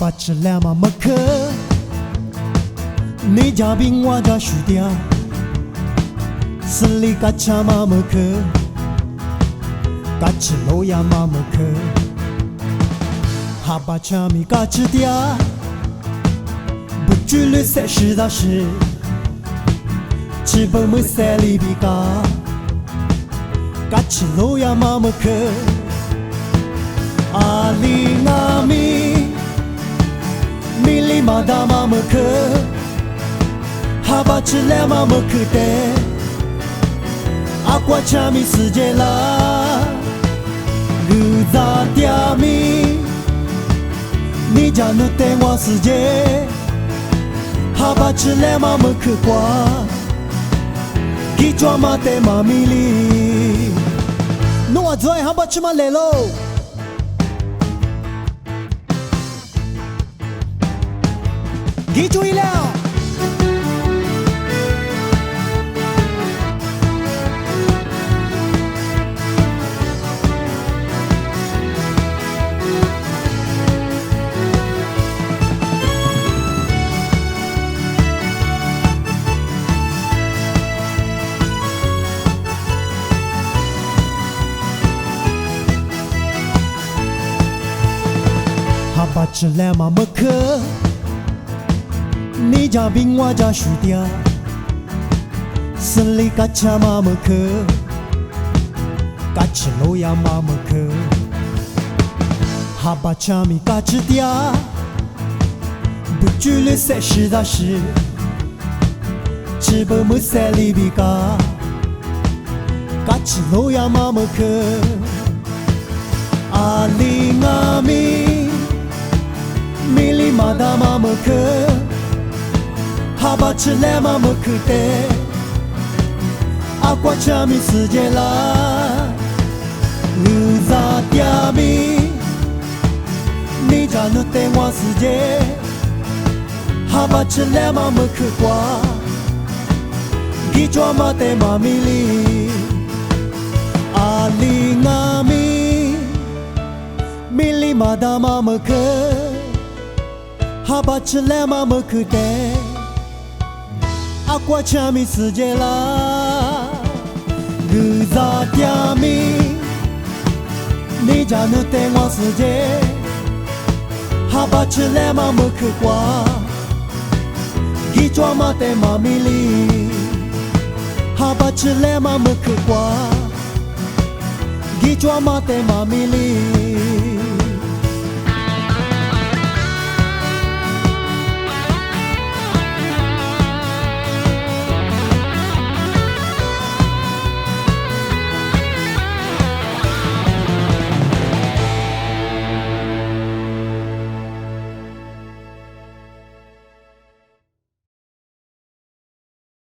把吃两嘛么克，你家兵我家输掉，是里嘎cha嘛么克，嘎吃路呀嘛么克，哈把cha咪嘎吃掉，不拘律赛实打实，吃不么赛里比嘎，嘎吃路呀嘛么克。阿里阿米，米里马达马么克，哈巴吃来马么克的，阿瓜查米世界啦，日扎嗲米，你家努带我世界，哈巴吃来马么克瓜，给抓马带马米里，侬我做哈巴吃马来喽。你注意了，哈巴吃来嘛么克。你家兵我家输掉，是里嘎cha嘛么克，嘎吃路呀嘛么克，哈巴cha咪嘎吃掉，不拘律赛实打实，吃不么赛里比嘎，嘎吃路呀嘛么克，阿里阿米，米里马达嘛么克。哈巴吃来嘛么克的，阿瓜cha米世界啦，日扎嗲米，你家努带我世界，哈巴吃来嘛么克瓜，给抓马带马米里，阿里阿米，米里马达嘛么克，哈巴吃来嘛么克的。阿瓜cha米世界啦，日扎嗲米，你家努带我世界，哈巴吃来嘛么克瓜，给抓马带马米里，哈巴吃来嘛么克瓜，给抓马带马米里。